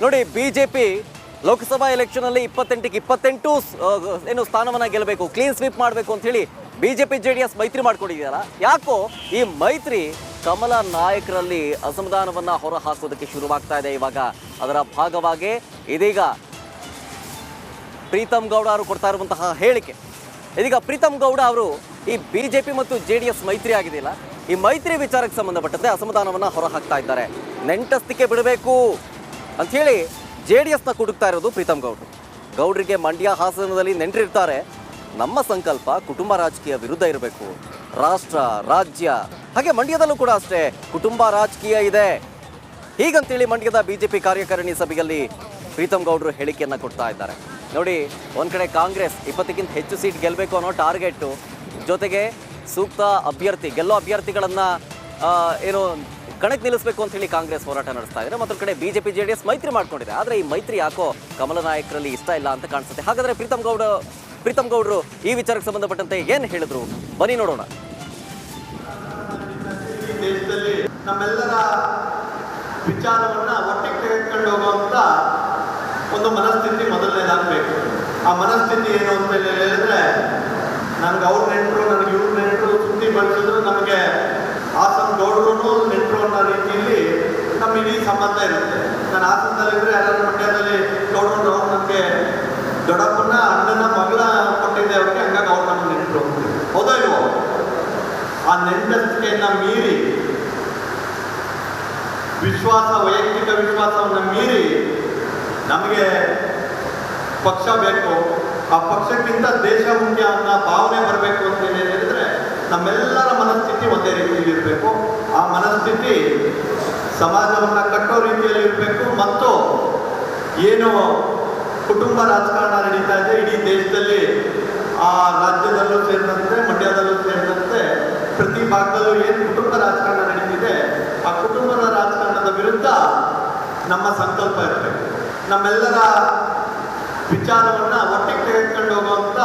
ನೋಡಿ, BJP Lok Sabha election ಅಲ್ಲಿ 28ಕ್ಕೆ 28 ಏನು ಸ್ಥಾನವನ್ನ ಗೆಲ್ಲಬೇಕು, ಕ್ಲೀನ್ ಸ್ವೀಪ್ ಮಾಡಬೇಕು ಅಂತ ಹೇಳಿ ಬಿಜೆಪಿ ಜೆಡಿಎಸ್ ಮೈತ್ರಿ ಮಾಡ್ಕೊಂಡಿದೆಯಲ್ಲ, ಯಾಕೋ ಈ ಮೈತ್ರಿ ಕಮಲ ನಾಯಕರಲ್ಲಿ ಅಸಮಾಧಾನವನ್ನ ಹೊರ ಹಾಕೋದಕ್ಕೆ ಶುರುವಾಗ್ತಾ ಇದೆ. ಇವಾಗ ಅದರ ಭಾಗವಾಗಿ ಇದೀಗ ಪ್ರೀತಮ್ ಗೌಡ ಅವರು ಕೊಡ್ತಾ ಇರುವಂತಹ ಹೇಳಿಕೆ. ಇದೀಗ ಪ್ರೀತಮ್ ಗೌಡ ಅವರು ಈ ಬಿಜೆಪಿ ಮತ್ತು ಜೆಡಿಎಸ್ ಮೈತ್ರಿ ಆಗಿದೆಯಲ್ಲ, ಈ ಮೈತ್ರಿ ವಿಚಾರಕ್ಕೆ ಸಂಬಂಧಪಟ್ಟಂತೆ ಅಸಮಾಧಾನವನ್ನ ಹೊರ ಹಾಕ್ತಾ ಇದ್ದಾರೆ. ನೆಂಟಸ್ತಿಕೆ ಬಿಡಬೇಕು ಅಂತ ಹೇಳಿ ಜೆಡಿಎಸ್ನ ಕುಡುಕ್ತಾ ಇರೋದು ಪ್ರೀತಮ್ ಗೌಡರು. ಗೌಡರಿಗೆ ಮಂಡ್ಯ ಹಾಸನದಲ್ಲಿ ನೆಂಟರಿರ್ತಾರೆ. ನಮ್ಮ ಸಂಕಲ್ಪ ಕುಟುಂಬ ರಾಜಕೀಯ ವಿರುದ್ಧ ಇರಬೇಕು. ರಾಷ್ಟ್ರ, ರಾಜ್ಯ, ಹಾಗೆ ಮಂಡ್ಯದಲ್ಲೂ ಕೂಡ ಅಷ್ಟೇ ಕುಟುಂಬ ರಾಜಕೀಯ ಇದೆ. ಹೀಗಂತೇಳಿ ಮಂಡ್ಯದ ಬಿಜೆಪಿ ಕಾರ್ಯಕಾರಿಣಿ ಸಭೆಯಲ್ಲಿ ಪ್ರೀತಮ್ ಗೌಡರು ಹೇಳಿಕೆಯನ್ನು ಕೊಡ್ತಾ ಇದ್ದಾರೆ. ನೋಡಿ, ಒಂದ್ ಕಡೆ ಕಾಂಗ್ರೆಸ್ 20ಕ್ಕಿಂತ ಹೆಚ್ಚು ಸೀಟ್ ಗೆಲ್ಲಬೇಕು ಅನ್ನೋ ಟಾರ್ಗೆಟ್ಟು, ಜೊತೆಗೆ ಸೂಕ್ತ ಅಭ್ಯರ್ಥಿ, ಗೆಲ್ಲೋ ಅಭ್ಯರ್ಥಿಗಳನ್ನ ಏನು ಕಣಕ್ಕೆ ನಿಲ್ಲಿಸಬೇಕು ಅಂತ ಹೇಳಿ ಕಾಂಗ್ರೆಸ್ ಹೋರಾಟ ನಡೆಸ್ತಾ ಇದ್ದಾರೆ. ಮತ್ತೊಂದು ಕಡೆ ಬಿಜೆಪಿ ಜೆಡಿಎಸ್ ಮೈತ್ರಿ ಮಾಡ್ಕೊಂಡಿದೆ. ಆದರೆ ಈ ಮೈತ್ರಿ ಯಾಕೋ ಕಮಲ ನಾಯಕರಲ್ಲಿ ಇಷ್ಟ ಇಲ್ಲ ಅಂತ ಕಾಣಿಸುತ್ತೆ. ಹಾಗಾದ್ರೆ ಪ್ರೀತಮ್ ಗೌಡರು ಈ ವಿಚಾರಕ್ಕೆ ಸಂಬಂಧಪಟ್ಟಂತೆ ಏನು ಹೇಳಿದ್ರು, ಬನ್ನಿ ನೋಡೋಣ. ದೇಶದಲ್ಲಿ ನಮ್ಮೆಲ್ಲರ ವಿಚಾರವನ್ನ ಒಟ್ಟಿಗೆ ತೆಗೆದುಕೊಂಡು ಹೋಗುವಂತ ಒಂದು ಮನಸ್ಥಿತಿ ಮೊದಲನೇದಾಗಬೇಕು. ಆ ಮನಸ್ಥಿತಿ ಏನು ಅಂತ ಹೇಳಿದ್ರೆ, ನನಗೆ ಅವ್ರ ನೆಂಟರು, ನನಗೆ ಇವ್ರ ನೆಂಟರು ಸುದ್ದಿ ಬಳಸಿದ್ರು, ನಮಗೆ ಹಾಸನ ಗೌಡರು ನೆಂಟರು ಅನ್ನೋ ರೀತಿಯಲ್ಲಿ ನಮ್ಮ ಇಡೀ ಸಂಬಂಧ ಇರುತ್ತೆ. ನಾನು ಹಾಸನದಲ್ಲಿದ್ದರೆ ಯಾರು ಮಂಡ್ಯದಲ್ಲಿ ಗೌಡರು ಅವ್ರು ನನಗೆ ದೊಡ್ಡಪ್ಪನ ಅಣ್ಣನ ಮಗಳ ಕೊಟ್ಟಿದ್ದೆ ಅವ್ರಿಗೆ, ಹಂಗಾಗಿ ಅವ್ರು ನಮ್ಮ ನೆಂಟರು ಅಂತೀವಿ. ಹೌದಾ ಇಲ್ವೋ? ಆ ನೆಂಟಸ್ತಿಕೆಯನ್ನು ಮೀರಿ, ವಿಶ್ವಾಸ, ವೈಯಕ್ತಿಕ ವಿಶ್ವಾಸವನ್ನು ಮೀರಿ ನಮಗೆ ಪಕ್ಷ ಬೇಕು, ಆ ಪಕ್ಷಕ್ಕಿಂತ ದೇಶ ಮುಖ್ಯ ಅನ್ನೋ ಭಾವನೆ ಬರಬೇಕು ಅಂತ ಹೇಳಿದ್ರೆ ನಮ್ಮೆಲ್ಲರ ಮನಸ್ಥಿತಿ ಒಂದೇ ರೀತಿಯಲ್ಲಿ ಇರಬೇಕು. ಆ ಮನಸ್ಥಿತಿ ಸಮಾಜವನ್ನು ಕಟ್ಟೋ ರೀತಿಯಲ್ಲಿ ಇರಬೇಕು. ಮತ್ತು ಏನು ಕುಟುಂಬ ರಾಜಕಾರಣ ನಡೀತಾ ಇದೆ ಇಡೀ ದೇಶದಲ್ಲಿ, ಆ ರಾಜ್ಯದಲ್ಲೂ ಸೇರಿದಂತೆ ಮಂಡ್ಯದಲ್ಲೂ ಸೇರಿದಂತೆ ಪ್ರತಿ ಭಾಗದಲ್ಲೂ ಏನು ಕುಟುಂಬ ರಾಜಕಾರಣ ನಡೀತಿದೆ, ಆ ಕುಟುಂಬದ ರಾಜಕಾರಣದ ವಿರುದ್ಧ ನಮ್ಮ ಸಂಕಲ್ಪ ಇರಬೇಕು. ನಮ್ಮೆಲ್ಲರ ವಿಚಾರವನ್ನು ಒಟ್ಟಿಗೆ ತೆಗೆದುಕೊಂಡು ಹೋಗುವಂಥ